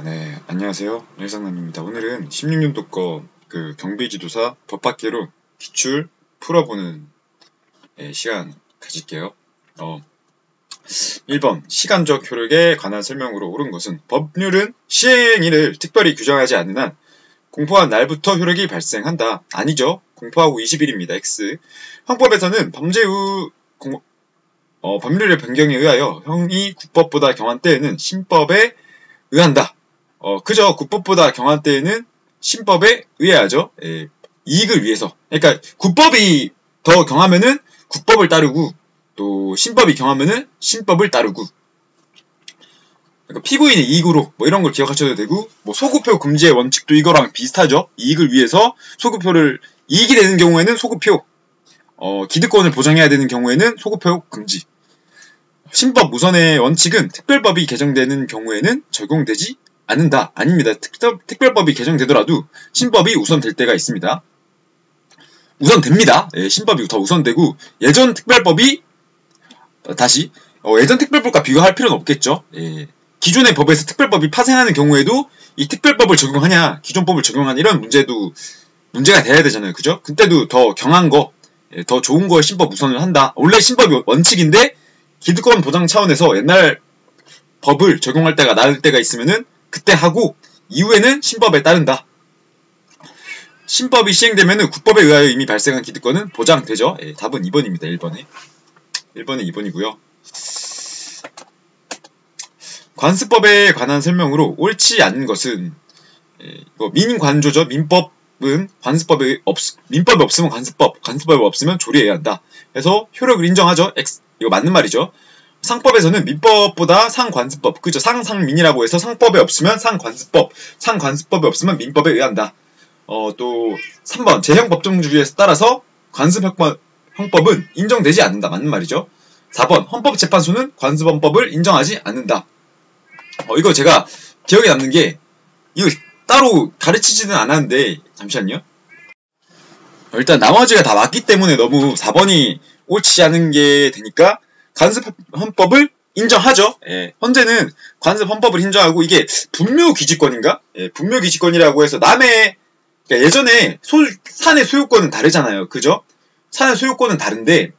네, 안녕하세요. 일상남입니다. 오늘은 16년도 거 경비지도사 법학개론 기출 풀어보는 시간 가질게요. 1번 시간적 효력에 관한 설명으로 옳은 것은 법률은 시행일을 특별히 규정하지 않는 한 공포한 날부터 효력이 발생한다. 아니죠. 공포하고 20일입니다. X. 형법에서는 범죄 후 법률의 변경에 의하여 형이 국법보다 경한 때에는 신법에 의한다. 그저 국법보다 경한 때에는 신법에 의해야죠. 이익을 위해서. 그러니까 국법이 더 경하면은 국법을 따르고 또 신법이 경하면은 신법을 따르고. 그러니까 피고인의 이익으로 뭐 이런 걸 기억하셔도 되고 소구표 금지의 원칙도 이거랑 비슷하죠. 이익을 위해서 소구표를 이익이 되는 경우에는 소구표, 기득권을 보장해야 되는 경우에는 소구표 금지. 신법 우선의 원칙은 특별법이 개정되는 경우에는 적용되지 않는다. 아닙니다. 특별법이 개정되더라도 신법이 우선될 때가 있습니다. 우선됩니다. 신법이 더 우선되고 예전 특별법이 예전 특별법과 비교할 필요는 없겠죠. 기존의 법에서 특별법이 파생하는 경우에도 이 특별법을 적용하냐 기존 법을 적용하냐 이런 문제가 돼야 되잖아요. 그죠? 그때도 더 경한 거, 더 좋은 거에 신법 우선을 한다. 원래 신법이 원칙인데 기득권 보장 차원에서 옛날 법을 적용할 때가 나을 때가 있으면은 그때 하고 이후에는 신법에 따른다. 신법이 시행되면은 국법에 의하여 이미 발생한 기득권은 보장되죠. 답은 2번입니다. 1번에 2번이고요. 관습법에 관한 설명으로 옳지 않은 것은 이거 민관조죠. 민법은 민법이 없으면 관습법이 없으면 조리해야 한다. 그래서 효력을 인정하죠. 이거 맞는 말이죠. 상법에서는 민법보다 상관습법, 그죠? 상민이라고 해서 상법에 없으면 상관습법에 없으면 민법에 의한다. 또 3번 재형법정주의에 따라서 관습형법은 인정되지 않는다. 맞는 말이죠. 4번 헌법재판소는 관습헌법을 인정하지 않는다. 이거 제가 기억에 남는 게 이거 따로 가르치지는 않았는데 잠시만요. 일단 나머지가 다 맞기 때문에 너무 4번이 옳지 않은 게 되니까 관습헌법을 인정하죠. 현재는 관습헌법을 인정하고 이게 분묘기지권인가? 분묘기지권이라고 해서 그러니까 예전에 산의 소유권은 다르잖아요. 그죠? 산의 소유권은 다른데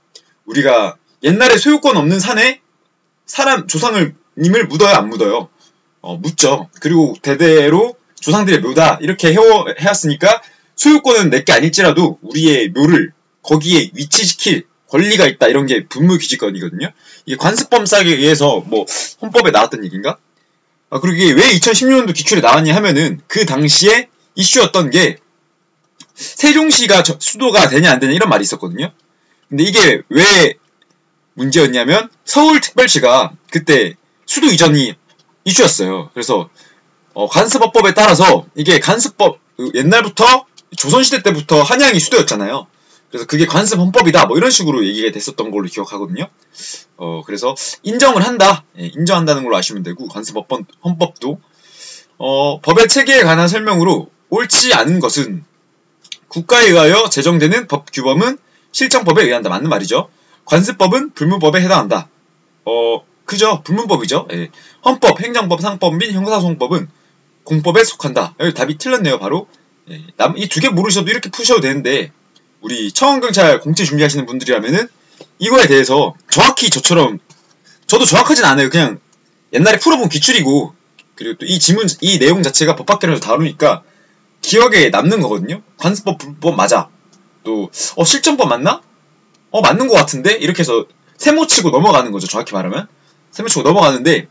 우리가 옛날에 소유권 없는 산에 조상님을 묻어요, 안 묻어요? 묻죠. 그리고 대대로 조상들의 묘다 이렇게 해왔으니까 소유권은 내게 아닐지라도 우리의 묘를 거기에 위치시킬 권리가 있다. 이런 게 분묘기지권이거든요. 이게 관습법상에 의해서 헌법에 나왔던 얘기인가? 그리고 이게 왜 2016년도 기출에 나왔냐 하면은 그 당시에 이슈였던 게 세종시가 수도가 되냐 안 되냐 이런 말이 있었거든요. 근데 이게 왜 문제였냐면 서울특별시가 그때 수도 이전이 이슈였어요. 그래서 관습법에 따라서 이게 관습법 옛날부터 조선시대 때부터 한양이 수도였잖아요. 그래서 그게 관습헌법이다. 이런 식으로 얘기가 됐었던 걸로 기억하거든요. 그래서 인정을 한다. 인정한다는 걸로 아시면 되고 관습헌법도 법의 체계에 관한 설명으로 옳지 않은 것은 국가에 의하여 제정되는 법 규범은 실정법에 의한다. 맞는 말이죠. 관습법은 불문법에 해당한다. 그죠? 불문법이죠. 헌법, 행정법, 상법 및 형사소송법은 공법에 속한다. 여기 답이 틀렸네요. 바로 이 두 개 모르셔도 이렇게 푸셔도 되는데 우리 청원경찰 공채 준비하시는 분들이라면은 이거에 대해서 정확히 저처럼 저도 정확하진 않아요. 그냥 옛날에 풀어본 기출이고 그리고 또 이 내용 자체가 법학개론에서 다루니까 기억에 남는 거거든요. 관습법, 불법 맞아. 또 실정법 맞나? 맞는 것 같은데? 이렇게 해서 세모치고 넘어가는 거죠. 정확히 말하면 세모치고 넘어가는데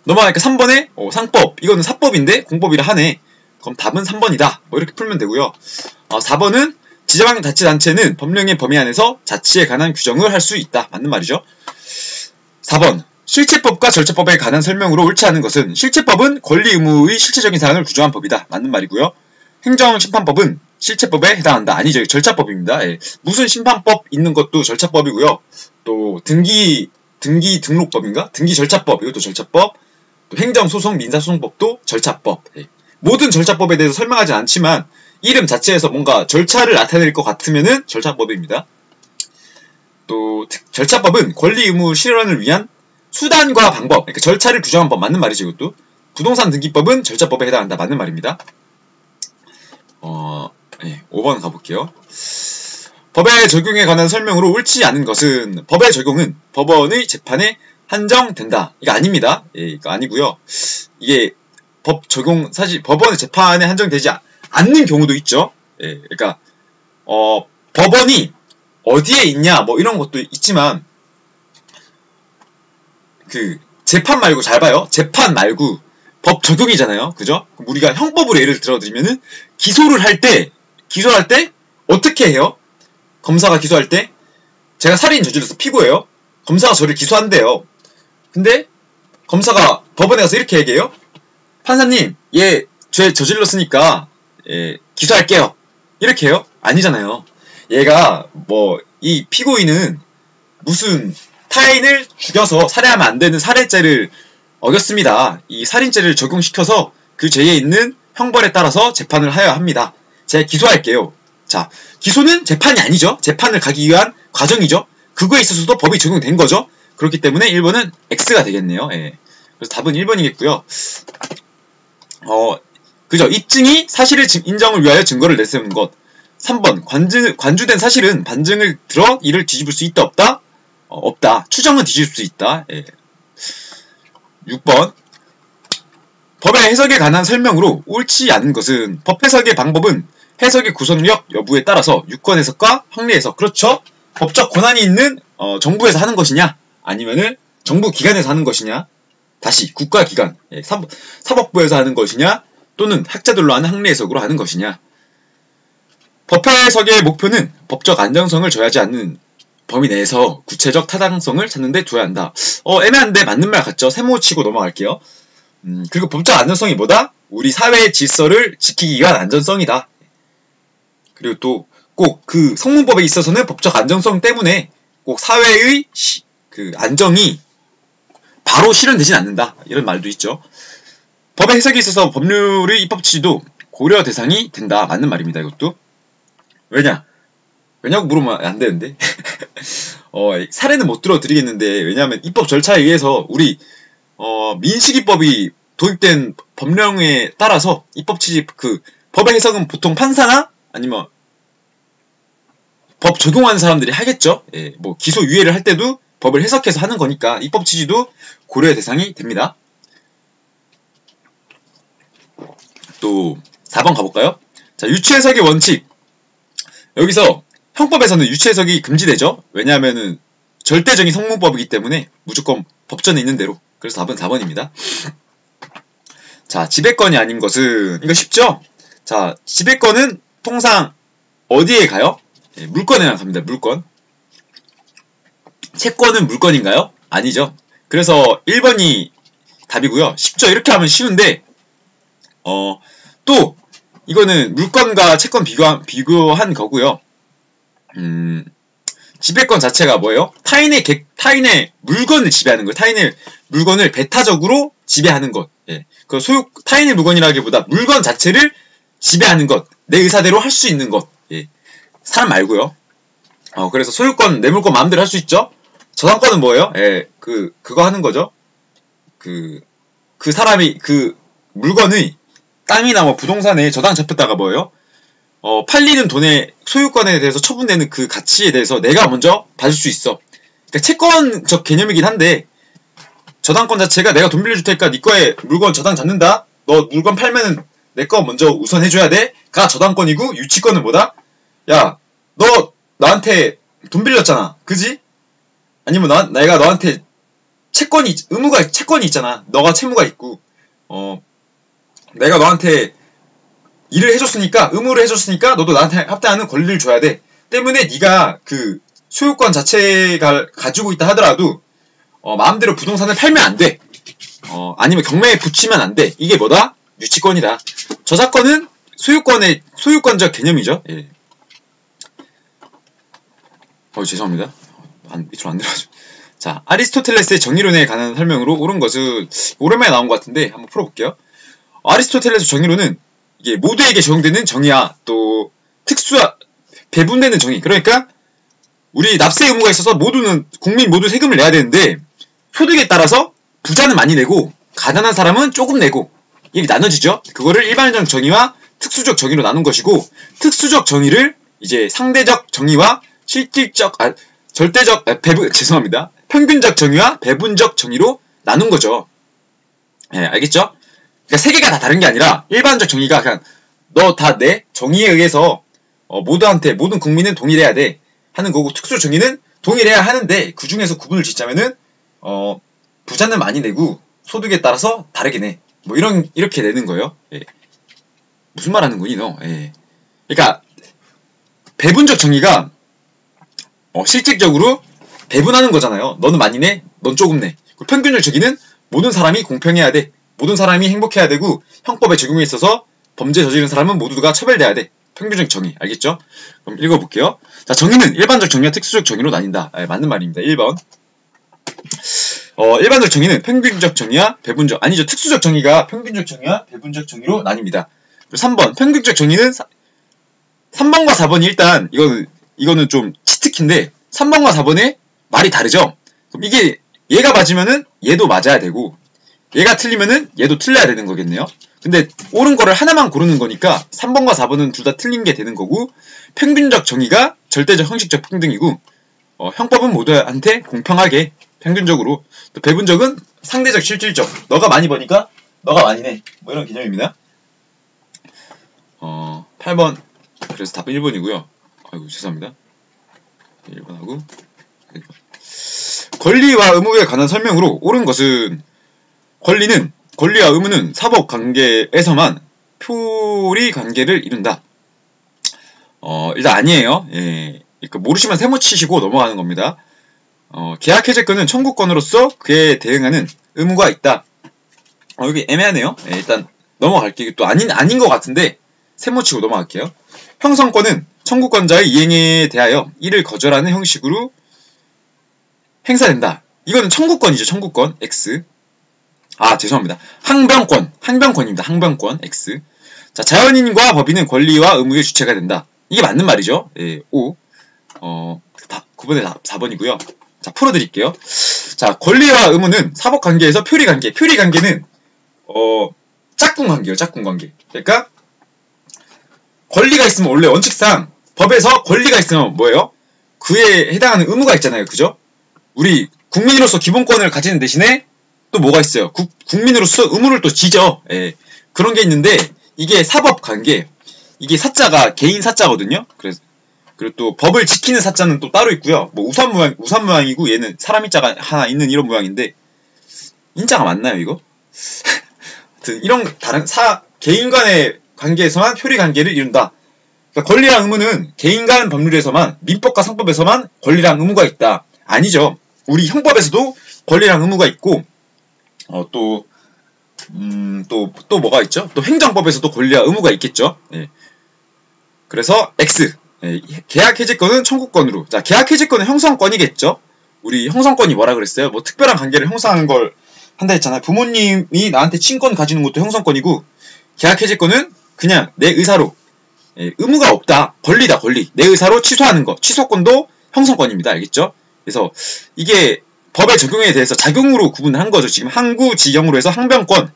넘어가니까 3번에 상법 이거는 사법인데 공법이라 하네. 그럼 답은 3번이다. 이렇게 풀면 되고요. 4번은 지방자치단체는 법령의 범위 안에서 자치에 관한 규정을 할 수 있다. 맞는 말이죠. 4번 실체법과 절차법에 관한 설명으로 옳지 않은 것은 실체법은 권리 의무의 실체적인 사항을 규정한 법이다. 맞는 말이고요. 행정심판법은 실체법에 해당한다. 아니죠. 절차법입니다. 무슨 심판법 있는 것도 절차법이고요. 또 등록법인가? 등기절차법 이것도 절차법. 또 행정소송 민사소송법도 절차법. 모든 절차법에 대해서 설명하진 않지만 이름 자체에서 뭔가 절차를 나타낼 것 같으면은 절차법입니다. 또 절차법은 권리 의무 실현을 위한 수단과 방법, 그러니까 절차를 규정한 법 맞는 말이죠. 이것도 부동산 등기법은 절차법에 해당한다. 맞는 말입니다. 네, 5번 가볼게요. 법의 적용에 관한 설명으로 옳지 않은 것은 법의 적용은 법원의 재판에 한정된다. 이거 아닙니다. 예, 이거 아니고요. 이게 법 적용 사실 법원의 재판에 한정되지 않는 경우도 있죠. 예, 그러니까 법원이 어디에 있냐 뭐 이런 것도 있지만 그 재판 말고 잘 봐요. 재판 말고 법 적용이잖아요. 그죠? 우리가 형법으로 예를 들어드리면은 기소할 때 어떻게 해요? 검사가 기소할 때 제가 살인 저질러서 피고예요. 검사가 저를 기소한대요. 근데 검사가 법원에 가서 이렇게 얘기해요. 판사님, 얘 죄 저질렀으니까 기소할게요. 이렇게 해요? 아니잖아요. 얘가 뭐 이 피고인은 무슨 타인을 죽여서 살해하면 안 되는 살해죄를 어겼습니다. 이 살인죄를 적용시켜서 그 죄에 있는 형벌에 따라서 재판을 하여야 합니다. 제가 기소할게요. 자, 기소는 재판이 아니죠. 재판을 가기 위한 과정이죠. 그거에 있어서도 법이 적용된 거죠. 그렇기 때문에 1번은 X가 되겠네요. 예. 그래서 답은 1번이겠고요. 그죠. 입증이 사실의 인정을 위하여 증거를 내세우는 것. 3번 관주된 사실은 반증을 들어 이를 뒤집을 수 있다 없다? 없다. 추정은 뒤집을 수 있다. 예. 6번 법의 해석에 관한 설명으로 옳지 않은 것은 법 해석의 방법은 해석의 구성력 여부에 따라서 유권 해석과 확례 해석. 그렇죠. 법적 권한이 있는 정부에서 하는 것이냐 아니면은 정부 기관에서 하는 것이냐 다시 국가기관 사법부에서 하는 것이냐 또는 학자들로 하는 확례 해석으로 하는 것이냐. 법 해석의 목표는 법적 안정성을 저하지 않는 범위 내에서 구체적 타당성을 찾는 데 두어야 한다. 애매한데 맞는 말 같죠? 세모치고 넘어갈게요. 그리고 법적 안정성이 뭐다? 우리 사회의 질서를 지키기 위한 안전성이다. 그리고 또 꼭 그 성문법에 있어서는 법적 안정성 때문에 꼭 사회의 그 안정이 바로 실현되진 않는다. 이런 말도 있죠. 법의 해석에 있어서 법률의 입법 취지도 고려 대상이 된다. 맞는 말입니다. 이것도. 왜냐고 물으면 안 되는데. 사례는 못 들어드리겠는데, 왜냐하면 입법 절차에 의해서 우리, 민식이법이 도입된 법령에 따라서 입법 취지, 법의 해석은 보통 판사나 아니면 법 적용하는 사람들이 하겠죠. 예, 뭐, 기소유예를 할 때도 법을 해석해서 하는 거니까 입법 취지도 고려의 대상이 됩니다. 또, 4번 가볼까요? 자, 유추해석의 원칙. 여기서 형법에서는 유추해석이 금지되죠. 왜냐하면은 절대적인 성문법이기 때문에 무조건 법전에 있는 대로. 그래서 답은 4번입니다. 자, 지배권이 아닌 것은 이거 쉽죠? 자, 지배권은 통상 어디에 가요? 예, 물건에만 갑니다. 물건. 채권은 물건인가요? 아니죠. 그래서 1번이 답이고요. 쉽죠? 이렇게 하면 쉬운데 또 이거는 물건과 채권 비교한 거고요. 지배권 자체가 뭐예요? 타인의 물건을 지배하는 거예요. 타인의 물건을 배타적으로 지배하는 것. 예. 그 타인의 물건이라기보다 물건 자체를 지배하는 것. 내 의사대로 할 수 있는 것. 예. 사람 말고요. 그래서 소유권, 내 물건 마음대로 할 수 있죠? 저당권은 뭐예요? 예. 그거 하는 거죠? 그 사람이 그 물건의 땅이나 뭐 부동산에 저당 잡혔다가 뭐예요? 팔리는 돈의 소유권에 대해서 처분되는 그 가치에 대해서 내가 먼저 받을 수 있어. 그러니까 채권적 개념이긴 한데 저당권 자체가 내가 돈 빌려줄 테니까 네 거에 물건 저당 잡는다. 너 물건 팔면은 내 거 먼저 우선 해줘야 돼. 가 저당권이고 유치권은 뭐다? 야, 너 나한테 돈 빌렸잖아. 그지? 아니면 내가 너한테 채권이 있잖아. 너가 채무가 있고 내가 너한테 일을 해줬으니까 의무를 해줬으니까 너도 나한테 합당하는 권리를 줘야 돼. 때문에 네가 그 소유권 자체가 가지고 있다 하더라도 마음대로 부동산을 팔면 안 돼. 아니면 경매에 붙이면 안 돼. 이게 뭐다? 유치권이다. 저작권은 소유권적 개념이죠. 예. 죄송합니다. 밑으로 안 들어가죠. 자, 아리스토텔레스의 정의론에 관한 설명으로 옳은 것은 오랜만에 나온 것 같은데 한번 풀어볼게요. 아리스토텔레스 정의론은 이게 모두에게 적용되는 정의야. 또 배분되는 정의. 그러니까 우리 납세 의무가 있어서 국민 모두 세금을 내야 되는데 소득에 따라서 부자는 많이 내고 가난한 사람은 조금 내고 이렇게 나눠지죠. 그거를 일반적 정의와 특수적 정의로 나눈 것이고, 특수적 정의를 이제 상대적 정의와 죄송합니다. 평균적 정의와 배분적 정의로 나눈 거죠. 예, 알겠죠? 그러니까 세 개가 다 다른 게 아니라 일반적 정의가 그냥 너 다 내 정의에 의해서 모든 국민은 동일해야 돼 하는 거고, 특수적 정의는 동일해야 하는데 그 중에서 구분을 짓자면은 부자는 많이 내고 소득에 따라서 다르게 내. 뭐 이렇게 내는 거예요. 예. 무슨 말 하는 거니 너? 예. 그러니까 배분적 정의가 실질적으로 배분하는 거잖아요. 너는 많이 내, 넌 조금 내. 평균적 정의는 모든 사람이 공평해야 돼. 모든 사람이 행복해야 되고 형법의 적용에 있어서 범죄 저지른 사람은 모두가 처벌돼야 돼. 평균적 정의. 알겠죠? 그럼 읽어볼게요. 자, 정의는 일반적 정의와 특수적 정의로 나뉜다. 맞는 말입니다. 1번. 일반적 정의는 평균적 정의와 특수적 정의가 평균적 정의와 배분적 정의로 나뉩니다. 3번. 평균적 정의는 3번과 4번이 일단 이거는 좀 치트키인데 3번과 4번의 말이 다르죠? 그럼 이게 얘가 맞으면은 얘도 맞아야 되고 얘가 틀리면은 얘도 틀려야 되는 거겠네요. 근데 옳은 거를 하나만 고르는 거니까 3번과 4번은 둘 다 틀린 게 되는 거고, 평균적 정의가 절대적 형식적 평등이고 형법은 모두한테 공평하게 평균적으로, 또 배분적은 상대적 실질적, 너가 많이 버니까 너가 많이 내, 뭐 이런 개념입니다. 8번. 그래서 답은 1번이고요. 아이고 죄송합니다. 1번하고 1번. 권리와 의무에 관한 설명으로 옳은 것은, 권리와 의무는 사법 관계에서만 표리 관계를 이룬다. 일단 아니에요. 예. 그러니까 모르시면 세모 치시고 넘어가는 겁니다. 계약 해제권은 청구권으로서 그에 대응하는 의무가 있다. 여기 애매하네요. 예, 일단 넘어갈게요. 또 아닌 것 같은데 세모 치고 넘어갈게요. 형성권은 청구권자의 이행에 대하여 이를 거절하는 형식으로 행사된다. 이거는 청구권이죠. 청구권 X. 죄송합니다. 항변권입니다. 항변권 X. 자, 자연인과 법인은 권리와 의무의 주체가 된다. 이게 맞는 말이죠. 예, O. 9번에 4번이고요. 자, 풀어드릴게요. 자, 권리와 의무는 사법관계에서 표리관계. 표리관계는 짝꿍관계예요. 짝꿍관계. 그러니까 권리가 있으면 원래 원칙상 법에서 권리가 있으면 뭐예요? 그에 해당하는 의무가 있잖아요. 그죠? 우리 국민으로서 기본권을 가지는 대신에 또 뭐가 있어요? 국민으로서 의무를 또 지죠. 예. 그런 게 있는데 이게 사법관계, 이게 사자가 개인 사자거든요. 그리고 또 법을 지키는 사자는 또 따로 있고요. 뭐 우산 모양이고 얘는 사람 인자가 하나 있는 이런 모양인데, 인자가 맞나요 이거? 하여튼 이런 다른 개인 간의 관계에서만 표리 관계를 이룬다. 그러니까 권리랑 의무는 개인 간 법률에서만, 민법과 상법에서만 권리랑 의무가 있다. 아니죠. 우리 형법에서도 권리랑 의무가 있고, 또 뭐가 있죠? 또 행정법에서도 권리와 의무가 있겠죠. 예. 그래서 X. 예. 계약 해제권은 청구권으로. 자, 계약 해제권은 형성권이겠죠? 우리 형성권이 뭐라 그랬어요? 뭐 특별한 관계를 형성하는 걸 한다 했잖아요. 부모님이 나한테 친권 가지는 것도 형성권이고, 계약 해제권은 그냥 내 의사로, 예, 의무가 없다. 권리다, 권리. 내 의사로 취소하는 거. 취소권도 형성권입니다. 알겠죠? 그래서 이게 법의 적용에 대해서 작용으로 구분을 한 거죠. 지금 항구지경으로 해서 항변권,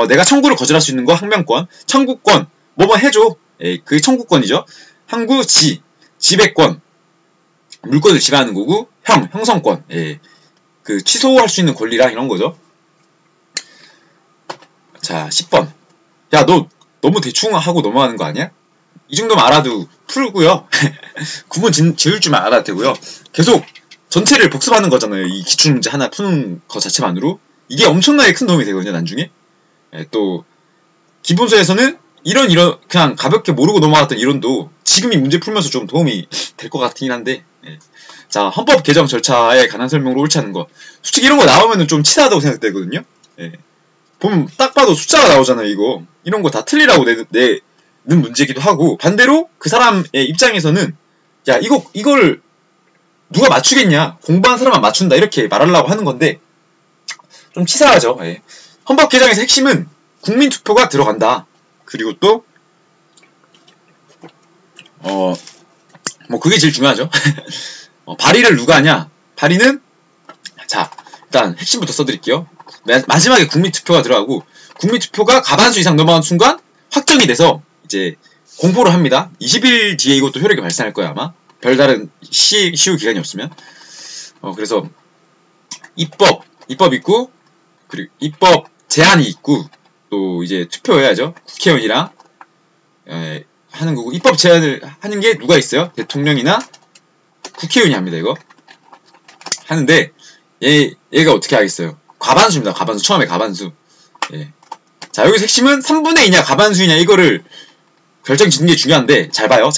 내가 청구를 거절할 수 있는 거 항변권, 청구권, 뭐뭐 해줘. 예, 그게 청구권이죠. 항구지, 지배권, 물권을 지배하는 거고, 형성권, 예, 그 취소할 수 있는 권리랑 이런 거죠. 자, 10번. 야, 너 너무 대충 하고 넘어가는 거 아니야? 이 정도면 알아도 풀고요. 구분 지을 줄만 알아도 되고요. 계속 전체를 복습하는 거잖아요. 이 기출문제 하나 푸는 거 자체만으로. 이게 엄청나게 큰 도움이 되거든요, 나중에. 예, 또 기본서에서는 이런 그냥 가볍게 모르고 넘어갔던 이론도 지금 이 문제 풀면서 좀 도움이 될 것 같긴 한데, 예. 자, 헌법 개정 절차에 관한 설명으로 옳지 않은 거. 솔직히 이런 거 나오면은 좀 치사하다고 생각되거든요. 예. 보면 딱 봐도 숫자가 나오잖아요, 이거. 이런 거 다 틀리라고 내는 문제기도 하고, 반대로 그 사람의 입장에서는 야, 이걸 누가 맞추겠냐? 공부한 사람만 맞춘다. 이렇게 말하려고 하는 건데 좀 치사하죠. 예. 헌법 개정에서 핵심은 국민투표가 들어간다. 그리고 또 뭐 그게 제일 중요하죠. 발의를 누가 하냐? 발의는, 자, 일단 핵심부터 써드릴게요. 마지막에 국민투표가 들어가고 국민투표가 과반수 이상 넘어간 순간 확정이 돼서 이제 공포를 합니다. 20일 뒤에 이것도 효력이 발생할 거예요 아마. 별다른 시효 기간이 없으면. 그래서 입법 있고 그리고 입법 제한이 있고 또 이제 투표해야죠. 국회의원이랑 하는 거고 입법 제한을 하는 게 누가 있어요? 대통령이나 국회의원이 합니다. 이거 하는데 얘가 어떻게 하겠어요? 과반수입니다. 과반수. 처음에 과반수. 예. 자, 여기서 핵심은 3분의 2냐 과반수이냐 이거를 결정 짓는 게 중요한데 잘 봐요.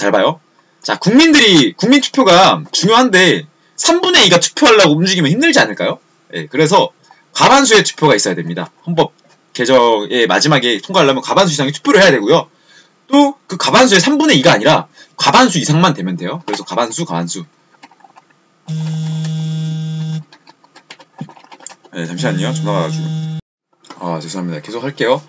자, 국민 투표가 중요한데 3분의 2가 투표하려고 움직이면 힘들지 않을까요? 예, 그래서 과반수의 투표가 있어야 됩니다. 헌법 개정의 마지막에 통과하려면 과반수 이상의 투표를 해야 되고요. 또 그 과반수의 3분의 2가 아니라 과반수 이상만 되면 돼요. 그래서 과반수. 네, 잠시만요. 전화가 와가지고. 죄송합니다. 계속 할게요.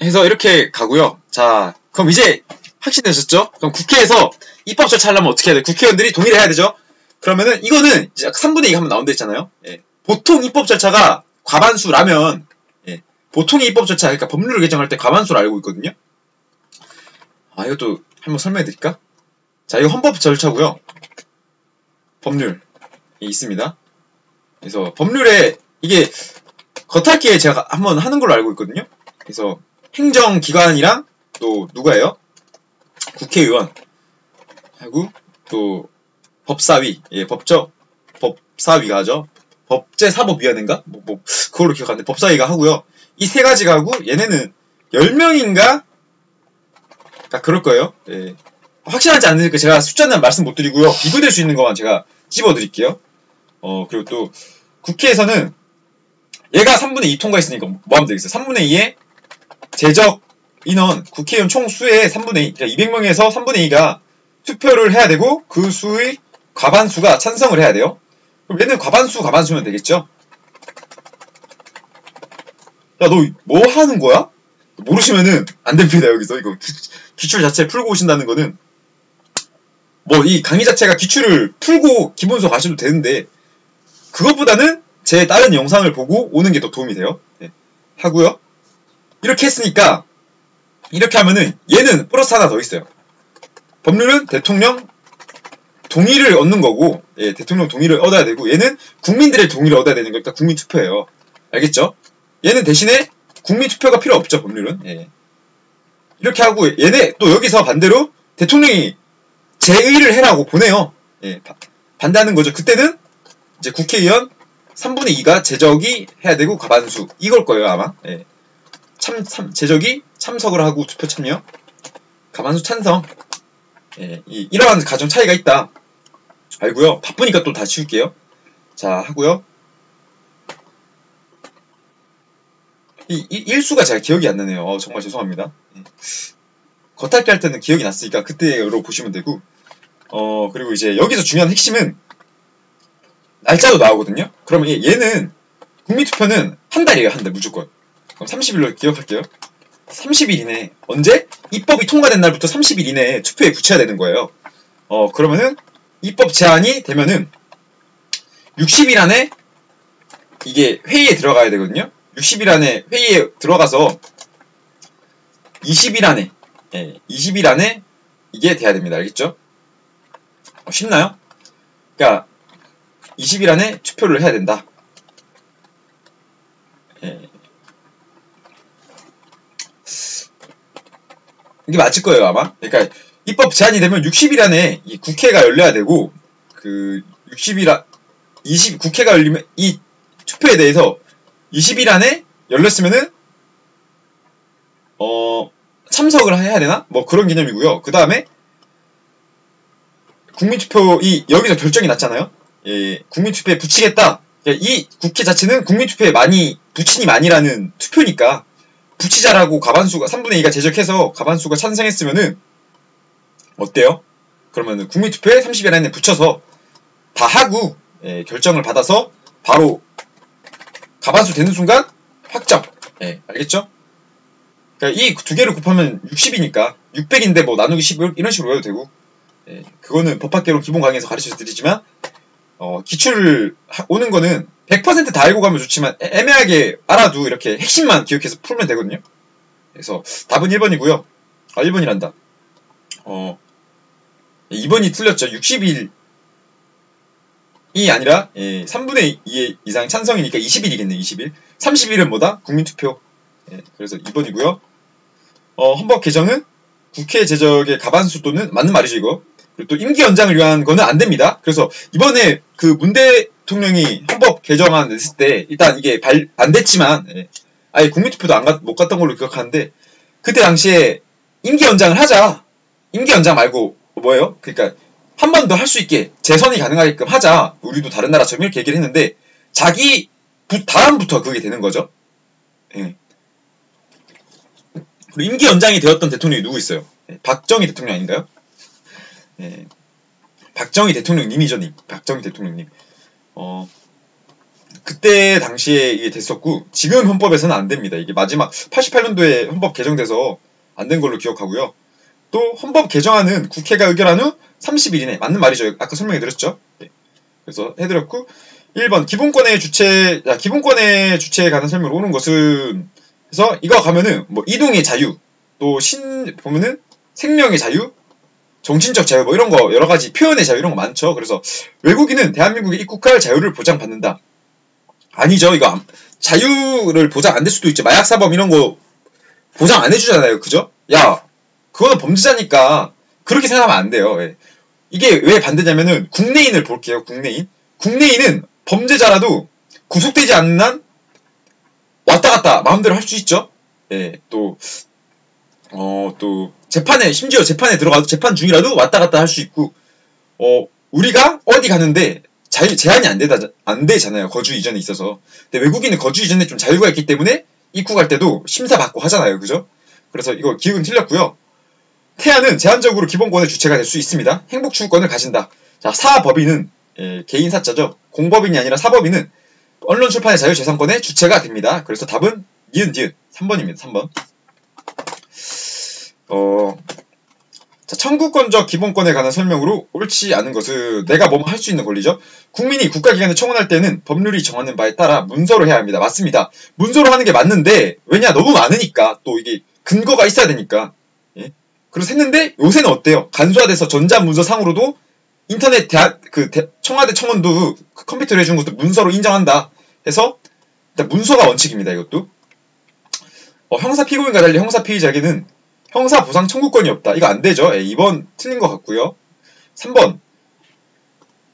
해서 이렇게 가고요. 자, 그럼 이제 확신되셨죠? 그럼 국회에서 입법 절차 하려면 어떻게 해야 돼요? 국회의원들이 동의를 해야 되죠? 그러면은 이거는 이제 3분의 2가 한번 나온다 했잖아요. 예. 보통 입법 절차가 과반수라면 보통의 입법 절차, 그러니까 법률을 개정할 때 과반수를 알고 있거든요. 이것도 한번 설명해 드릴까? 자, 이거 헌법 절차고요. 법률이 있습니다. 그래서 법률에 이게 겉핥기에 제가 한번 하는 걸로 알고 있거든요. 그래서 행정기관이랑 또 누가예요? 국회의원 하고 또 법사위, 법사위가 하죠. 법제사법위원회인가? 그걸로 기억하는데 법사위가 하고요. 이 세 가지가 하고 얘네는 10명인가? 그럴 거예요. 예. 확실하지 않으니까 제가 숫자는 말씀 못 드리고요. 비교될 수 있는 것만 제가 집어 드릴게요. 그리고 또 국회에서는 얘가 3분의 2 통과했으니까 뭐 하면 되겠어요? 3분의 2의 제적 인원, 국회의원 총 수의 3분의 2, 그러니까 200명에서 3분의 2가 투표를 해야 되고 그 수의 과반수가 찬성을 해야 돼요. 그럼 얘는 과반수면 되겠죠? 야, 너 뭐 하는 거야? 모르시면은 안 됩니다. 여기서 이거 기출 자체 풀고 오신다는 거는 뭐 이 강의 자체가 기출을 풀고 기본서 가셔도 되는데 그것보다는 제 다른 영상을 보고 오는 게 더 도움이 돼요. 하고요. 이렇게 했으니까 이렇게 하면은 얘는 플러스 하나 더 있어요. 법률은 대통령 동의를 얻는 거고 대통령 동의를 얻어야 되고 얘는 국민들의 동의를 얻어야 되는 거니까 국민투표예요. 알겠죠? 얘는 대신에 국민투표가 필요 없죠. 법률은. 이렇게 하고 얘네 또 여기서 반대로 대통령이 제의를 해라고 보내요. 반대하는 거죠. 그때는 이제 국회의원 3분의 2가 제적이 해야 되고 과반수 이걸 거예요 아마. 제적이 참석을 하고 투표 참여 과반수 찬성. 이러한 가정 차이가 있다. 알고요. 바쁘니까 또 다 지울게요. 자, 하고요. 이 일수가 제가 기억이 안 나네요. 정말 죄송합니다. 겉핥기 할 때는 기억이 났으니까 그때로 보시면 되고 그리고 이제 여기서 중요한 핵심은 날짜도 나오거든요. 그러면 얘는 국민투표는 한 달이에요. 한 달 무조건. 그럼 30일로 기억할게요. 30일 이내 언제? 입법이 통과된 날부터 30일 이내에 투표에 붙여야 되는 거예요. 그러면은 입법 제한이 되면은 60일 안에 이게 회의에 들어가야 되거든요. 60일 안에 회의에 들어가서 20일 안에 20일 안에 이게 돼야 됩니다. 알겠죠? 쉽나요? 그러니까 20일 안에 투표를 해야 된다. 이게 맞을 거예요 아마. 그러니까 입법 제한이 되면 60일 안에 이 국회가 열려야 되고 그 60일 국회가 열리면 이 투표에 대해서 20일 안에 열렸으면은 참석을 해야 되나? 뭐 그런 개념이고요. 그 다음에 국민투표 여기서 결정이 났잖아요. 국민투표에 붙이겠다. 이 국회 자체는 국민투표에 붙이니 많이라는 투표니까 붙이자라고 과반수가 3분의 2가 제적해서 과반수가 찬성했으면은 어때요? 그러면은 국민투표에 30일 안에 붙여서 다 하고 결정을 받아서 바로 과반수 되는 순간 확정. 알겠죠? 그러니까 이 두 개를 곱하면 60이니까 600인데 뭐 나누기 10 이런 식으로 해도 되고 그거는 법학개론 기본 강의에서 가르쳐 드리지만 기출을 오는 거는 100% 다 알고 가면 좋지만 애매하게 알아도 이렇게 핵심만 기억해서 풀면 되거든요. 그래서 답은 1번이고요. 1번이란다. 2번이 틀렸죠. 60일이 아니라 3분의 2 이상 찬성이니까 20일이겠네. 20일. 30일은 뭐다? 국민투표. 그래서 2번이고요. 헌법 개정은 국회 제적의 가반수 또는 맞는 말이죠 이거. 그리고 또 임기 연장을 위한 거는 안 됩니다. 그래서 이번에 그 문 대통령이 헌법 개정안 냈을 때 일단 이게 안 됐지만 아예 국민투표도 못 갔던 걸로 기억하는데 그때 당시에 임기 연장을 하자. 임기 연장 말고 뭐예요? 그러니까 한 번 더 할 수 있게 재선이 가능하게끔 하자. 우리도 다른 나라처럼 이렇게 얘기를 했는데 자기 다음부터 그게 되는 거죠. 그리고 임기 연장이 되었던 대통령이 누구 있어요? 박정희 대통령 아닌가요? 박정희 대통령님이죠, 님. 박정희 대통령님. 그때 당시에 이게 됐었고, 지금 헌법에서는 안 됩니다. 이게 마지막 88년도에 헌법 개정돼서 안 된 걸로 기억하고요. 또 헌법 개정안은 국회가 의결한 후 30일 이내. 맞는 말이죠. 아까 설명해드렸죠. 그래서 해드렸고, 1번 기본권의 주체에 관한 설명으로 오는 것은 그래서 이거 가면은 뭐 이동의 자유, 또 보면은 생명의 자유, 정신적 자유 뭐 이런 거 여러 가지 표현의 자유 이런 거 많죠. 그래서 외국인은 대한민국에 입국할 자유를 보장받는다. 아니죠. 이거 자유를 보장 안 될 수도 있죠. 마약 사범 이런 거 보장 안 해주잖아요. 그죠? 야, 그거는 범죄자니까 그렇게 생각하면 안 돼요. 이게 왜 반대냐면은 국내인을 볼게요. 국내인은 범죄자라도 구속되지 않는 한 왔다 갔다 마음대로 할 수 있죠. 또 심지어 재판에 들어가도 재판 중이라도 왔다 갔다 할 수 있고, 우리가 어디 가는데 제한이 안 되잖아요. 거주 이전에 있어서. 근데 외국인은 거주 이전에 좀 자유가 있기 때문에 입국할 때도 심사받고 하잖아요. 그죠? 그래서 이거 기억은 틀렸고요. 태아는 제한적으로 기본권의 주체가 될 수 있습니다. 행복추구권을 가진다. 자, 사법인은 개인 사자죠. 공법인이 아니라 사법인은 언론 출판의 자유재산권의 주체가 됩니다. 그래서 답은 니은 3번입니다. 3번. 자, 청구권적 기본권에 관한 설명으로 옳지 않은 것은 내가 뭐뭐 할 수 있는 권리죠. 국민이 국가기관에 청원할 때는 법률이 정하는 바에 따라 문서로 해야 합니다. 맞습니다. 문서로 하는 게 맞는데 왜냐 너무 많으니까 또 이게 근거가 있어야 되니까. 그래서 했는데 요새는 어때요? 간소화돼서 전자문서상으로도 인터넷 청와대 청원도 컴퓨터로 해준 것도 문서로 인정한다 해서 일단 문서가 원칙입니다. 이것도 형사 피고인과 달리 형사 피의자에게는 형사 보상 청구권이 없다. 이거 안 되죠. 2번 틀린 것 같고요. 3번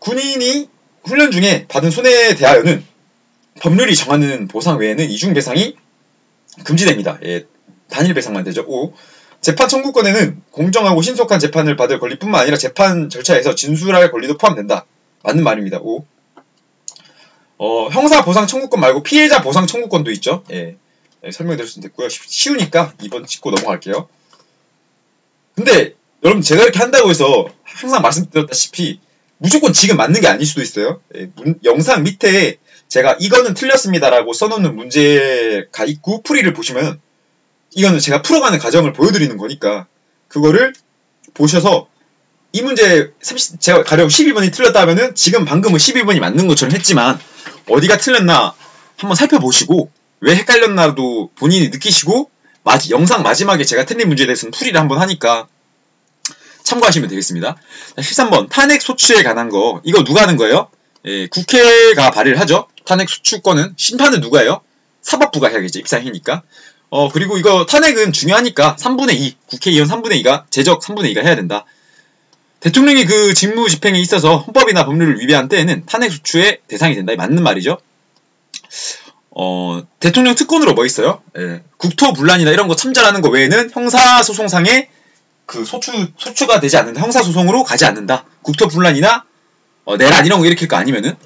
군인이 훈련 중에 받은 손해에 대하여는 법률이 정하는 보상 외에는 이중 배상이 금지됩니다. 단일 배상만 되죠. 5. 재판 청구권에는 공정하고 신속한 재판을 받을 권리뿐만 아니라 재판 절차에서 진술할 권리도 포함된다. 맞는 말입니다. 5. 형사 보상 청구권 말고 피해자 보상 청구권도 있죠. 설명드렸으면 됐고요. 쉬우니까 2번 짚고 넘어갈게요. 근데 여러분 제가 이렇게 한다고 해서 항상 말씀드렸다시피 무조건 지금 맞는 게 아닐 수도 있어요. 영상 밑에 제가 이거는 틀렸습니다라고 써놓는 문제가 있고 풀이를 보시면 이거는 제가 풀어가는 과정을 보여드리는 거니까 그거를 보셔서 이 문제 제가 가령 12번이 틀렸다 하면은 지금 방금은 12번이 맞는 것처럼 했지만 어디가 틀렸나 한번 살펴보시고 왜 헷갈렸나도 본인이 느끼시고 영상 마지막에 제가 틀린 문제에 대해서는 풀이를 한번 하니까 참고하시면 되겠습니다. 13번 탄핵 소추에 관한 거 이거 누가 하는 거예요? 국회가 발의를 하죠. 탄핵 소추권은 심판은 누가 해요? 사법부가 해야겠죠. 입상이니까. 그리고 이거 탄핵은 중요하니까 3분의 2 국회의원 3분의 2가 제적 3분의 2가 해야 된다. 대통령이 그 직무 집행에 있어서 헌법이나 법률을 위배한 때에는 탄핵 소추의 대상이 된다. 맞는 말이죠. 대통령 특권으로 뭐 있어요? 국토분란이나 이런 거 참잘하는 거 외에는 형사소송상에 그 소추가 되지 않는다. 형사소송으로 가지 않는다. 국토분란이나 내란 이런 거 일으킬 거 아니면은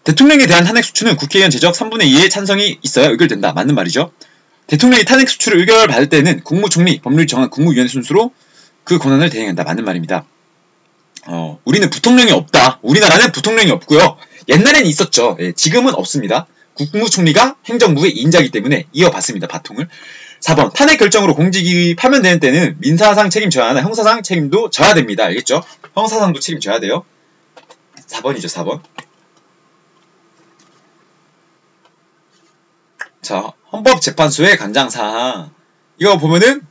대통령에 대한 탄핵 소추는 국회의원 제적 3분의 2의 찬성이 있어야 의결된다. 맞는 말이죠. 대통령이 탄핵 소추를 의결받을 때는 국무총리, 법률 정한 국무위원회 순수로 그 권한을 대행한다. 맞는 말입니다. 우리는 부통령이 없다. 우리나라는 부통령이 없고요. 옛날에는 있었죠. 지금은 없습니다. 국무총리가 행정부의 인자이기 때문에 이어받습니다. 바통을. 4번 탄핵 결정으로 공직이 파면되는 때는 민사상 책임 져야 하나 형사상 책임도 져야 됩니다. 알겠죠? 형사상도 책임져야 돼요. 4번이죠, 4번. 자, 헌법재판소의 간장사항. 이거 보면은,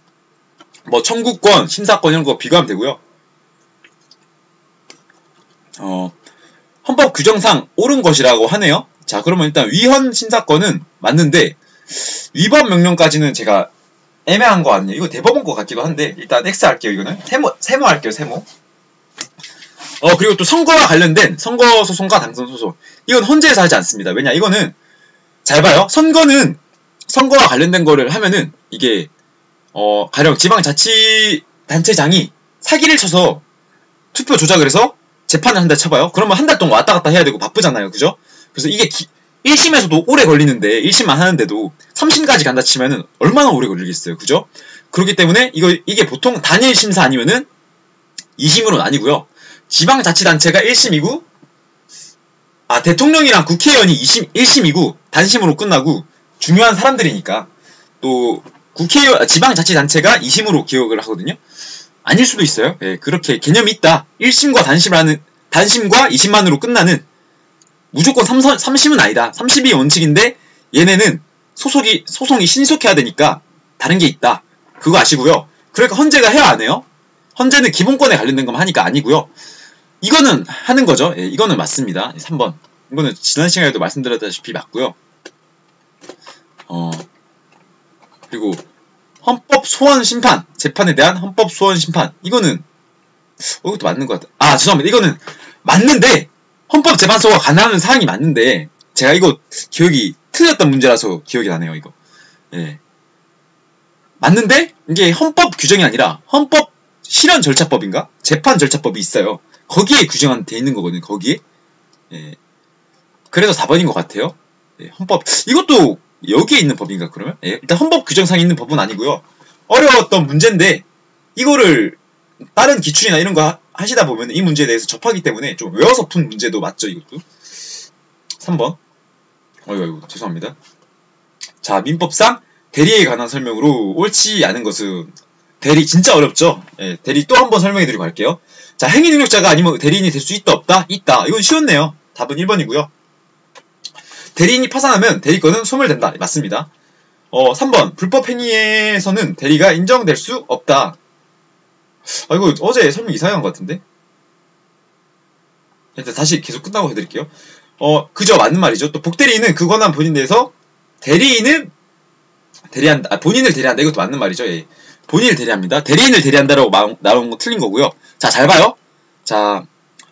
뭐, 청구권, 심사권 이런 거 비교하면 되고요. 헌법 규정상 옳은 것이라고 하네요. 자, 그러면 일단 위헌 심사권은 맞는데, 위법 명령까지는 제가 애매한 거 아니에요. 이거 대법원 거 같기도 한데, 일단 X 할게요, 이거는. 세모 할게요, 세모. 그리고 또 선거와 관련된 선거소송과 당선소송. 이건 헌재에서 하지 않습니다. 왜냐, 이거는, 잘 봐요. 선거는, 선거와 관련된 거를 하면은, 이게, 가령 지방자치단체장이 사기를 쳐서 투표 조작을 해서 재판을 한 달 쳐봐요. 그러면 한 달 동안 왔다 갔다 해야 되고 바쁘잖아요. 그죠? 그래서 이게 1심에서도 오래 걸리는데 1심만 하는데도 3심까지 간다 치면은 얼마나 오래 걸리겠어요. 그죠? 그렇기 때문에 이게 보통 단일 심사 아니면은 2심으로는 아니고요. 지방자치단체가 1심이고 대통령이랑 국회의원이 1심이고 단심으로 끝나고 중요한 사람들이니까 또 지방자치단체가 2심으로 기억을 하거든요. 아닐 수도 있어요. 예, 그렇게 개념이 있다. 1심과 단심과 2심만으로 끝나는 무조건 3심은 아니다. 3심이 원칙인데 얘네는 소송이 신속해야 되니까 다른 게 있다. 그거 아시고요. 그러니까 헌재가 해야 안 해요? 헌재는 기본권에 관련된 것만 하니까 아니고요. 이거는 하는 거죠. 예, 이거는 맞습니다. 3번. 이거는 지난 시간에도 말씀드렸다시피 맞고요. 그리고 헌법 소원 심판, 재판에 대한 헌법 소원 심판. 이거는 이것도 맞는 것 같아. 죄송합니다. 이거는 맞는데 헌법재판소가 관할하는 사항이 맞는데 제가 이거 기억이 틀렸던 문제라서 기억이 나네요. 이거. 예. 맞는데 이게 헌법 규정이 아니라 헌법 실현 절차법인가? 재판 절차법이 있어요. 거기에 규정한 돼 있는 거거든요. 거기에. 예. 그래서 4번인 것 같아요. 예. 헌법 이것도 여기에 있는 법인가 그러면? 예. 일단 헌법 규정상에 있는 법은 아니고요. 어려웠던 문제인데 이거를 다른 기출이나 이런 거 하시다 보면 이 문제에 대해서 접하기 때문에 좀 외워서 푼 문제도 맞죠, 이것도. 3번. 어이구, 죄송합니다. 자, 민법상 대리에 관한 설명으로 옳지 않은 것은 대리 진짜 어렵죠? 예, 대리 또 한 번 설명해드리고 갈게요. 자, 행위능력자가 아니면 대리인이 될 수 있다, 없다? 있다. 이건 쉬웠네요. 답은 1번이고요. 대리인이 파산하면 대리권은 소멸된다. 맞습니다. 3번. 불법 행위에서는 대리가 인정될 수 없다. 이거 어제 설명 이상한 것 같은데? 일단 다시 계속 끝나고 해드릴게요. 그저 맞는 말이죠. 또 복대리인은 그 권한 본인 내에서 대리인은 대리한다. 본인을 대리한다. 이것도 맞는 말이죠. 예. 본인을 대리합니다. 대리인을 대리한다라고 나온 거 틀린 거고요. 자, 잘 봐요. 자,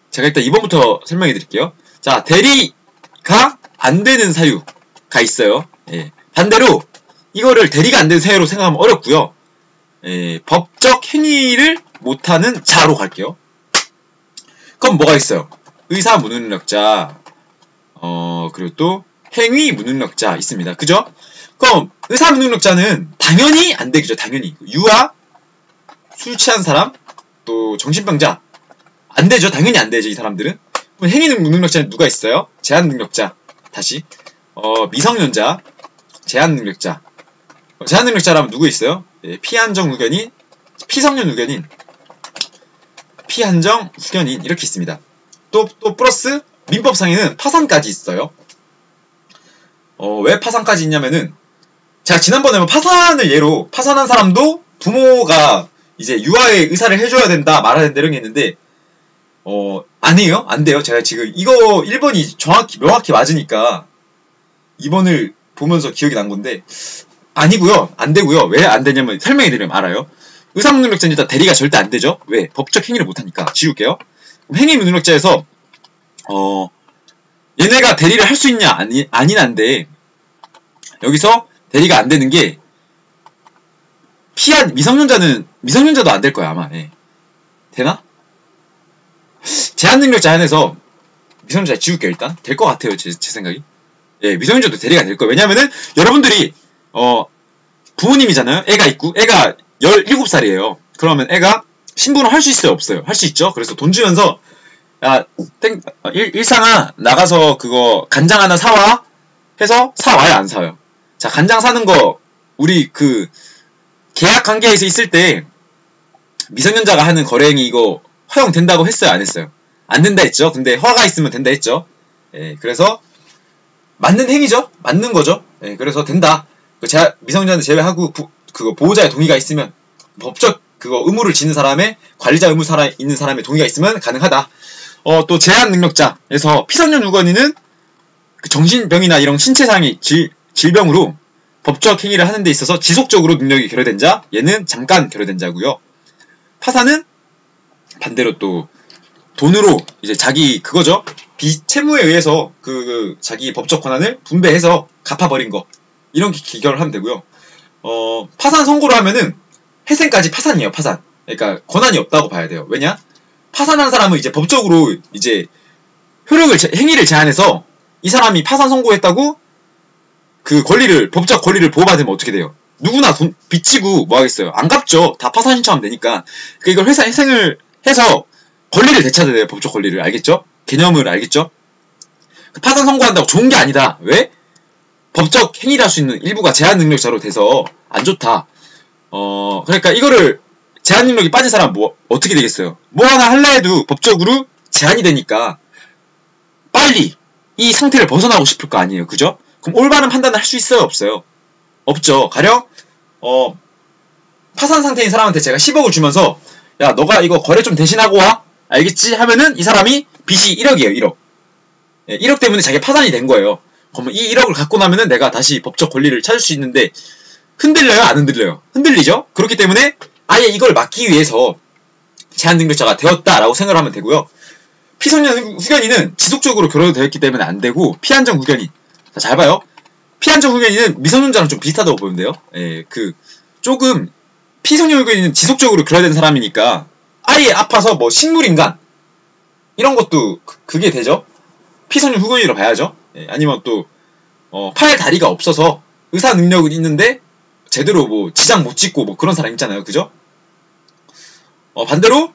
제가 일단 2번부터 설명해 드릴게요. 자, 대리가 안 되는 사유가 있어요. 예. 반대로 이거를 대리가 안 되는 사유로 생각하면 어렵고요. 예, 법적 행위를 못하는 자로 갈게요. 그럼 뭐가 있어요? 의사 무능력자, 그리고 또 행위 무능력자 있습니다. 그죠? 그럼 의사 무능력자는 당연히 안 되겠죠. 당연히. 유아, 술 취한 사람, 또 정신병자 안 되죠. 당연히 안 되죠. 이 사람들은. 그럼 행위 무능력자는 누가 있어요? 제한 능력자. 다시. 미성년자, 제한 능력자. 제한 능력자라면 누구 있어요? 예, 피한정 후견인, 피성년 후견인, 피한정 후견인 이렇게 있습니다. 또 플러스 민법상에는 파산까지 있어요. 왜 파산까지 있냐면은 제가 지난번에 파산을 예로 파산한 사람도 부모가 이제 유아의 의사를 해줘야 된다 말아야 된다 이런 게 있는데 아니에요? 안 돼요. 제가 지금 이거 1번이 명확히 맞으니까 2번을 보면서 기억이 난 건데 아니고요. 안 되고요. 왜 안 되냐면 설명해드리면 알아요. 의사무능력자는 일단 대리가 절대 안 되죠. 왜? 법적 행위를 못하니까. 지울게요. 행위무능력자에서 얘네가 대리를 할 수 있냐 아닌 한데 여기서 대리가 안 되는 게 미성년자도 안 될 거야 아마. 예. 되나? 제한능력자 안에서 미성년자 지울게요. 일단 될 것 같아요. 제 생각이. 예, 미성년자도 대리가 될 거예요. 왜냐면은 여러분들이 부모님이잖아요. 애가 있고 애가 17살이에요. 그러면 애가 신분을 할 수 있어요? 없어요? 할 수 있죠. 그래서 돈 주면서 야 일상아 나가서 그거 간장 하나 사와 해서 사와요? 안 사와요? 자, 간장 사는 거 우리 그 계약 관계에서 있을 때 미성년자가 하는 거래행위 이거 허용된다고 했어요? 안 했어요? 안 된다 했죠. 근데 허가 있으면 된다 했죠. 예, 그래서 맞는 행위죠. 맞는 거죠. 예, 그래서 된다. 미성년자 제외하고 그거 보호자의 동의가 있으면 법적 그거 의무를 지는 사람의 관리자 의무 있는 사람의 동의가 있으면 가능하다. 또 제한 능력자에서 피성년 유건인은 그 정신병이나 이런 신체상의 질병으로 법적 행위를 하는 데 있어서 지속적으로 능력이 결여된 자, 얘는 잠깐 결여된 자고요. 파산은 반대로 또 돈으로 이제 자기 그거죠. 채무에 의해서 자기 법적 권한을 분배해서 갚아버린 거, 이런 기결을 하면 되고요. 파산 선고를 하면은 회생까지 파산이에요. 파산. 그러니까 권한이 없다고 봐야 돼요. 왜냐? 파산한 사람은 이제 법적으로 이제 행위를 제한해서 이 사람이 파산 선고했다고 그 법적 권리를 보호받으면 어떻게 돼요? 누구나 돈 빚지고 뭐 하겠어요? 안 갚죠. 다 파산 신청하면 되니까. 그러니까 이걸 회생을 해서 권리를 되찾아야 돼요. 법적 권리를. 알겠죠? 개념을 알겠죠? 파산 선고한다고 좋은 게 아니다. 왜? 법적 행위를 할 수 있는 일부가 제한 능력자로 돼서 안 좋다. 그러니까 이거를 제한 능력이 빠진 사람 어떻게 되겠어요? 뭐 하나 할라 해도 법적으로 제한이 되니까 빨리 이 상태를 벗어나고 싶을 거 아니에요. 그죠? 그럼 올바른 판단을 할 수 있어요? 없어요? 없죠. 가령 파산 상태인 사람한테 제가 10억을 주면서 야 너가 이거 거래 좀 대신하고 와. 알겠지? 하면은 이 사람이 빚이 1억이에요. 1억. 예, 1억 때문에 자기가 파산이 된 거예요. 그러면 이 1억을 갖고 나면은 내가 다시 법적 권리를 찾을 수 있는데 흔들려요? 안 흔들려요? 흔들리죠? 그렇기 때문에 아예 이걸 막기 위해서 제한 능력자가 되었다라고 생각을 하면 되고요. 피성년 후견인은 지속적으로 결여되었기 때문에 안 되고, 피한정 후견인. 자, 잘 봐요. 피한정 후견인은 미성년자랑 좀 비슷하다고 보면 돼요. 예, 조금 피성년 후견인은 지속적으로 결여된 사람이니까 아예 아파서 뭐 식물인간 이런 것도 그게 되죠. 피성년 후견인으로 봐야죠. 예, 아니면 또 팔 다리가 없어서 의사 능력은 있는데 제대로 뭐 지장 못 찍고 뭐 그런 사람 있잖아요. 그죠? 반대로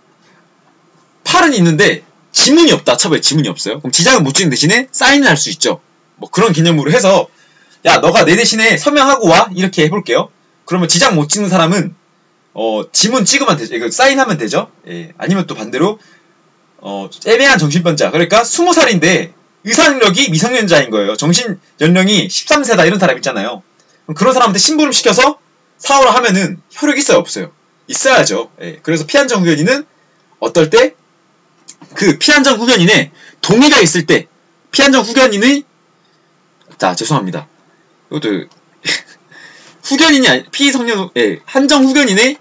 팔은 있는데 지문이 없다. 처벌에 지문이 없어요. 그럼 지장은 못 찍는 대신에 사인을 할 수 있죠. 뭐 그런 개념으로 해서 야 너가 내 대신에 서명하고 와 이렇게 해볼게요. 그러면 지장 못 찍는 사람은 지문 찍으면 되죠. 이거 사인하면 되죠. 예. 아니면 또 반대로 애매한 정신병자. 그러니까 20살인데 의사능력이 미성년자인 거예요. 정신연령이 13세다 이런 사람 있잖아요. 그럼 그런 사람한테 심부름 시켜서 사오라 하면은 효력이 있어요? 없어요? 있어야죠. 예. 그래서 피한정 후견인은 어떨 때? 그 피한정 후견인의 동의가 있을 때 피한정 후견인의 죄송합니다. 이것도 후견인이 아니 한정 후견인의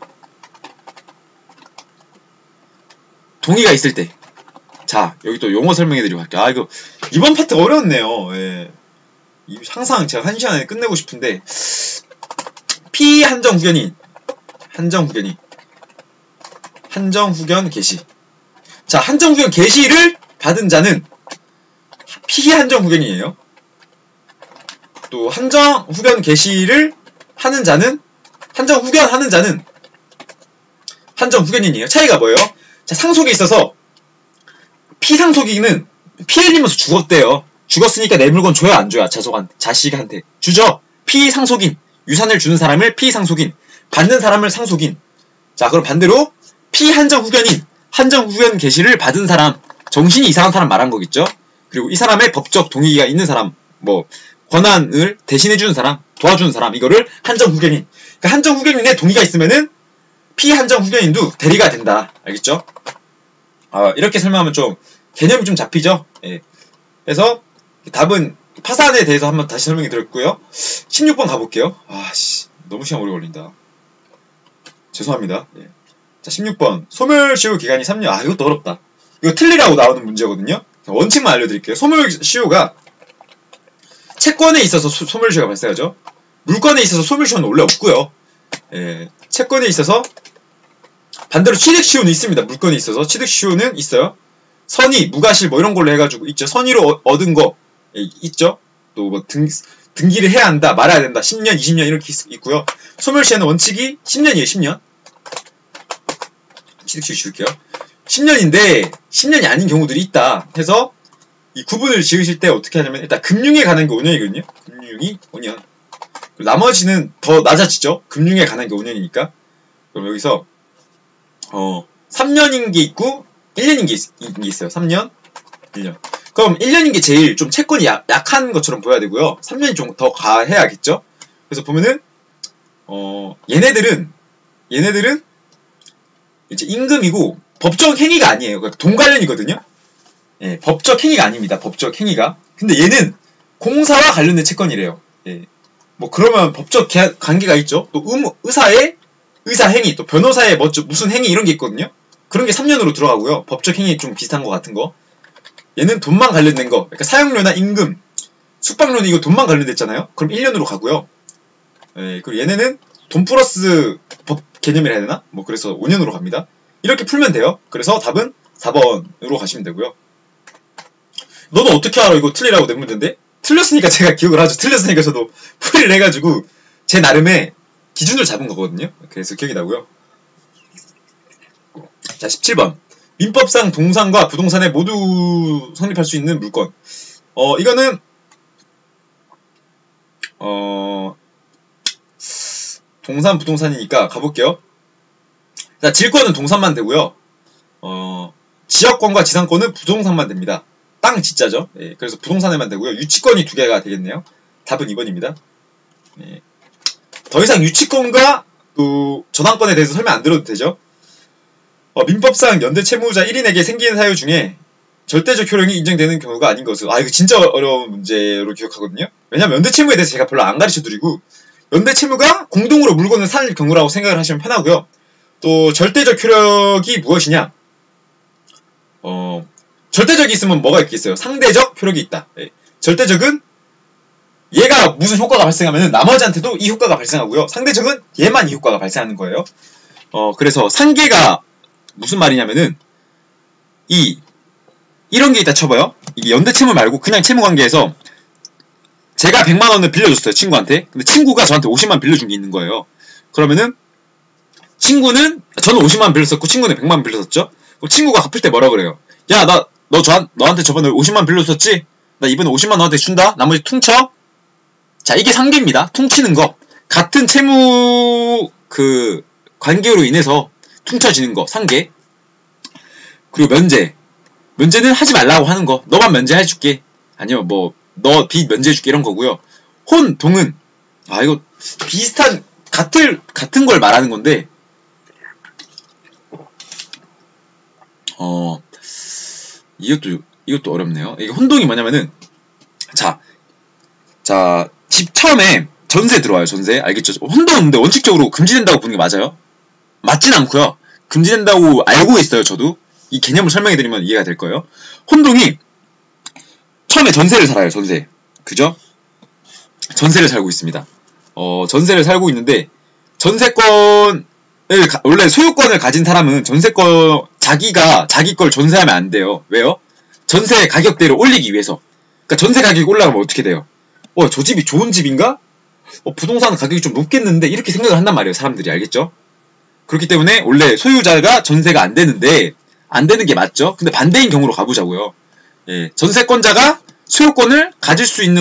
동의가 있을 때. 자, 여기 또 용어 설명해드리고 할게요. 이거 이번 파트 어려웠네요. 예. 항상 제가 1시간에 끝내고 싶은데 피한정 후견인 한정 후견 개시. 자, 한정 후견 개시를 받은 자는 피한정 후견이에요. 또 한정 후견 개시를 하는 자는 한정 후견하는 자는 한정 후견인이에요. 차이가 뭐예요? 자, 상속에 있어서 피상속인은 피 흘리면서 죽었대요. 죽었으니까 내 물건 줘요, 안 줘요? 자식한테 주죠. 피상속인, 유산을 주는 사람을 피상속인, 받는 사람을 상속인. 자, 그럼 반대로 피한정 후견인, 한정 후견 개시를 받은 사람, 정신이 이상한 사람 말한 거겠죠. 그리고 이 사람의 법적 동의가 있는 사람, 뭐 권한을 대신해주는 사람, 도와주는 사람, 이거를 한정 후견인. 그러니까 한정 후견인의 동의가 있으면은 피한정 후견인도 대리가 된다. 알겠죠? 이렇게 설명하면 좀 개념이 좀 잡히죠. 예. 그래서 답은 파산에 대해서 한번 다시 설명해 드렸고요. 16번 가볼게요. 너무 시간 오래 걸린다. 죄송합니다. 예. 자, 16번 소멸시효 기간이 3년. 이것도 어렵다. 이거 틀리라고 나오는 문제거든요. 원칙만 알려드릴게요. 소멸시효가 채권에 있어서 소멸시효가 발생하죠. 물건에 있어서 소멸시효는 원래 없고요. 예. 채권에 있어서 반대로 취득시효는 있습니다. 물건에 있어서 취득시효는 있어요. 선의, 무과실 뭐 이런 걸로 해가지고 있죠. 선의로 얻은 거 있죠. 또 뭐 등기를 해야 한다, 말아야 된다. 10년, 20년 이렇게 있고요. 소멸시효는 원칙이 10년이에요. 10년. 취득시효 지울게요. 10년인데 10년이 아닌 경우들이 있다. 해서 이 구분을 지으실 때 어떻게 하냐면 일단 금융에 관한 게 5년이거든요. 금융이 5년. 나머지는 더 낮아지죠. 금융에 관한 게 5년이니까. 그럼 여기서 3년인 게 있고 1년인 게 있어요. 3년, 1년. 그럼 1년인 게 제일 좀 채권이 약한 것처럼 보여야 되고요. 3년이 좀 더 가해야겠죠? 그래서 보면은, 얘네들은 이제 임금이고, 법적 행위가 아니에요. 그러니까 돈 관련이거든요? 예, 법적 행위가 아닙니다. 법적 행위가. 근데 얘는 공사와 관련된 채권이래요. 예. 뭐, 그러면 법적 관계가 있죠? 또, 의사의 의사 행위, 또 변호사의 무슨 행위 이런 게 있거든요? 그런 게 3년으로 들어가고요. 법적 행위 좀 비슷한 것 같은 거. 얘는 돈만 관련된 거. 그러니까 사용료나 임금, 숙박료는 이거 돈만 관련됐잖아요? 그럼 1년으로 가고요. 예, 그리고 얘네는 돈 플러스 법 개념이라 해야 되나? 뭐, 그래서 5년으로 갑니다. 이렇게 풀면 돼요. 그래서 답은 4번으로 가시면 되고요. 너는 어떻게 알아? 이거 틀리라고 낸 문제인데? 틀렸으니까 제가 기억을 하죠. 틀렸으니까 저도 풀이를 해가지고 제 나름의 기준을 잡은 거거든요. 그래서 기억이 나고요. 자, 17번. 민법상 동산과 부동산에 모두 성립할 수 있는 물건. 이거는 동산, 부동산이니까 가볼게요. 자, 질권은 동산만 되고요. 지역권과 지상권은 부동산만 됩니다. 땅 지자죠. 예, 그래서 부동산에만 되고요. 유치권이 2개가 되겠네요. 답은 2번입니다. 예. 더 이상 유치권과 또 저당권에 대해서 설명 안 들어도 되죠. 민법상 연대 채무자 1인에게 생기는 사유 중에 절대적 효력이 인정되는 경우가 아닌 것은, 이거 진짜 어려운 문제로 기억하거든요. 왜냐면 연대 채무에 대해서 제가 별로 안 가르쳐 드리고, 연대 채무가 공동으로 물건을 살 경우라고 생각을 하시면 편하고요. 또 절대적 효력이 무엇이냐? 절대적이 있으면 뭐가 있겠어요? 상대적 효력이 있다. 예. 절대적은 얘가 무슨 효과가 발생하면 나머지한테도 이 효과가 발생하고요. 상대적은 얘만 이 효과가 발생하는 거예요. 그래서 상계가 무슨 말이냐면은 이런 게 있다 쳐봐요. 이게 연대 채무 말고 그냥 채무 관계에서 제가 100만 원을 빌려줬어요, 친구한테. 근데 친구가 저한테 50만 빌려준 게 있는 거예요. 그러면은 저는 50만 빌렸었고 친구는 100만 빌렸었죠. 그럼 친구가 갚을 때 뭐라 그래요? 야, 너한테 저번에 50만 빌려줬었지? 나 이번에 50만 너한테 준다? 나머지 퉁쳐? 자, 이게 상계입니다. 퉁치는 거. 같은 채무, 관계로 인해서 퉁쳐지는 거. 상계. 그리고 면제. 면제는 하지 말라고 하는 거. 너만 면제해줄게. 아니면 너 빚 면제해줄게. 이런 거고요. 혼, 동은. 이거 비슷한, 같은 걸 말하는 건데, 이것도 어렵네요. 이게 혼동이 뭐냐면은, 자, 집 처음에 전세 들어와요, 전세. 알겠죠? 혼동은 근데 원칙적으로 금지된다고 보는 게 맞아요? 맞진 않고요. 금지된다고 알고 있어요, 저도. 이 개념을 설명해드리면 이해가 될 거예요. 혼동이 처음에 전세를 살아요, 전세. 그죠? 전세를 살고 있습니다. 전세를 살고 있는데, 원래 소유권을 가진 사람은 자기 걸 전세하면 안 돼요. 왜요? 전세 가격대를 올리기 위해서. 그러니까 전세 가격이 올라가면 어떻게 돼요? 저 집이 좋은 집인가? 부동산 가격이 좀 높겠는데? 이렇게 생각을 한단 말이에요, 사람들이. 알겠죠? 그렇기 때문에 원래 소유자가 전세가 안 되는 게 맞죠? 근데 반대인 경우로 가보자고요. 예, 전세권자가 소유권을 가지는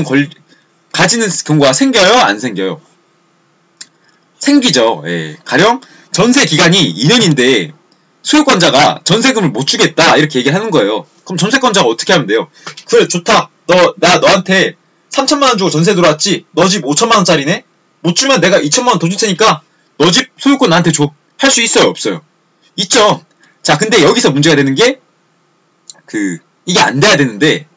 경우가 생겨요? 안 생겨요? 생기죠. 예, 가령 전세 기간이 2년인데 소유권자가 전세금을 못 주겠다 이렇게 얘기를 하는 거예요. 그럼 전세권자가 어떻게 하면 돼요? 그래, 좋다. 너한테 3천만 원 주고 전세 들어왔지? 너 집 5천만 원짜리네? 못 주면 내가 2천만 원 더 줄 테니까 너 집 소유권 나한테 줘. 할 수 있어요? 없어요? 있죠. 자, 근데 여기서 문제가 되는 게 이게 안 돼야 되는데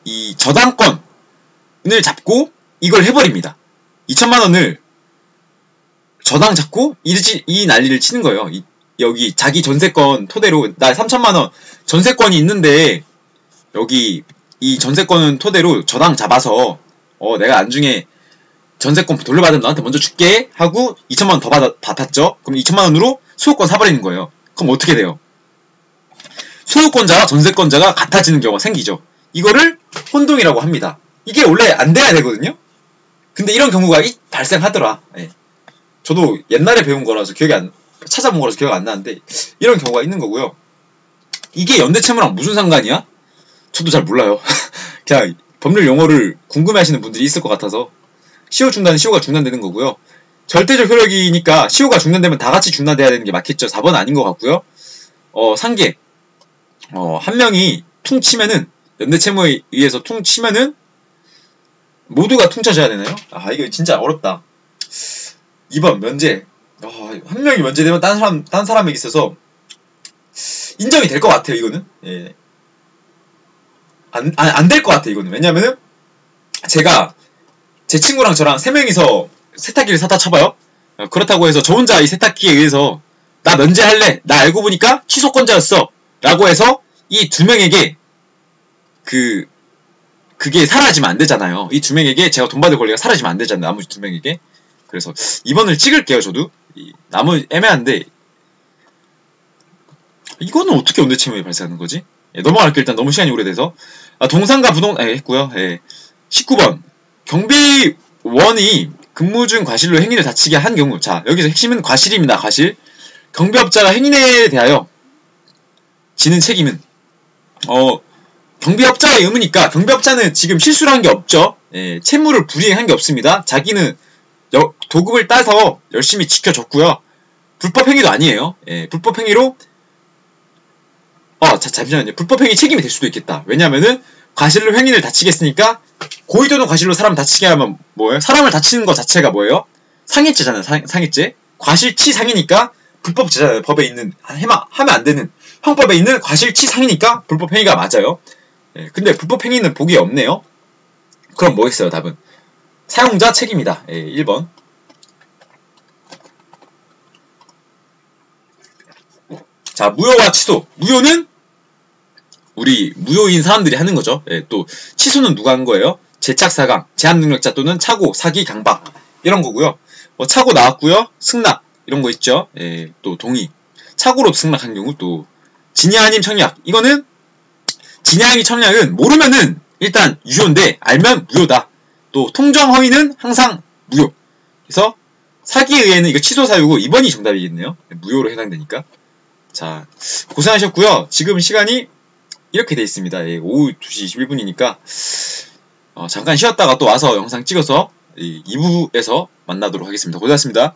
이 저당권을 잡고 이걸 해버립니다. 2천만 원을 저당 잡고 이 난리를 치는 거예요. 여기 자기 전세권 토대로 나 3천만 원 전세권이 있는데 여기 이 전세권은 토대로 저당 잡아서 내가 나중에 전세권 돌려받으면 너한테 먼저 줄게 하고 2천만 원 더 받았죠. 그럼 2천만 원으로 소유권 사버리는 거예요. 그럼 어떻게 돼요? 소유권자와 전세권자가 같아지는 경우가 생기죠. 이거를 혼동이라고 합니다. 이게 원래 안 돼야 되거든요. 근데 이런 경우가 발생하더라. 예. 저도 옛날에 배운 거라서 찾아본 거라서 기억 안 나는데 이런 경우가 있는 거고요. 이게 연대채무랑 무슨 상관이야? 저도 잘 몰라요. 그냥 법률 용어를 궁금해하시는 분들이 있을 것 같아서 시효 중단은 시효가 중단되는 거고요. 절대적 효력이니까 시효가 중단되면 다 같이 중단돼야 되는 게 맞겠죠. 4번 아닌 것 같고요. 산 게, 한 명이 퉁 치면은, 연대채무에 의해서 퉁 치면은, 모두가 퉁쳐져야 되나요? 아, 이거 진짜 어렵다. 2번, 면제. 한 명이 면제되면 딴 사람에게 있어서, 인정이 될 것 같아요, 이거는. 예. 안 될 것 같아, 이거는. 왜냐면은, 제 친구랑 저랑 3명이서 세탁기를 사다 쳐봐요? 그렇다고 해서 저 혼자 이 세탁기에 의해서, 나 면제할래! 나 알고 보니까 취소권자였어! 라고 해서, 이 2명에게, 그게 사라지면 안 되잖아요. 이 2명에게 제가 돈 받을 권리가 사라지면 안 되잖아요. 나머지 2명에게. 그래서, 2번을 찍을게요, 저도. 애매한데, 이거는 어떻게 연대채무에 발생하는 거지? 예, 넘어갈게요. 일단 너무 시간이 오래돼서. 동상가 했고요. 예. 19번. 경비원이 근무 중 과실로 행인을 다치게 한 경우. 자, 여기서 핵심은 과실입니다. 과실. 경비업자가 행인에 대하여 지는 책임은, 경비업자의 의무니까, 경비업자는 지금 실수를 한 게 없죠. 예, 채무를 불이행한 게 없습니다. 자기는 도급을 따서 열심히 지켜줬고요. 불법행위도 아니에요. 예, 불법행위로, 잠시만요. 불법행위 책임이 될 수도 있겠다. 왜냐면은, 과실로 행인을 다치게 했으니까, 고의 또는 과실로 사람을 다치게 하면 뭐예요? 사람을 다치는 것 자체가 뭐예요? 상해죄잖아요. 상해죄. 과실치상이니까, 불법죄잖아요. 법에 있는, 하면 안 되는, 형법에 있는 과실치상이니까, 불법행위가 맞아요. 예, 근데 불법행위는 보기에 없네요. 그럼 뭐겠어요, 답은? 사용자 책임이다. 예, 1번. 자, 무효와 취소. 무효는 우리 무효인 사람들이 하는 거죠. 예, 또 취소는 누가 한 거예요? 재착사강, 제한능력자 또는 차고, 사기, 강박 이런 거고요. 차고 나왔고요. 승낙 이런 거 있죠. 예, 또 동의. 차고로 승낙한 경우 또 진야 아님 청약. 이거는 진야 아님 청약은 모르면은 일단 유효인데 알면 무효다. 또 통정 허위는 항상 무효. 그래서 사기에 의해는 이거 취소 사유고 2번이 정답이겠네요. 무효로 해당되니까. 자, 고생하셨고요. 지금 시간이 이렇게 돼 있습니다. 예, 오후 2시 21분이니까 잠깐 쉬었다가 또 와서 영상 찍어서 2부에서 만나도록 하겠습니다. 고생하셨습니다.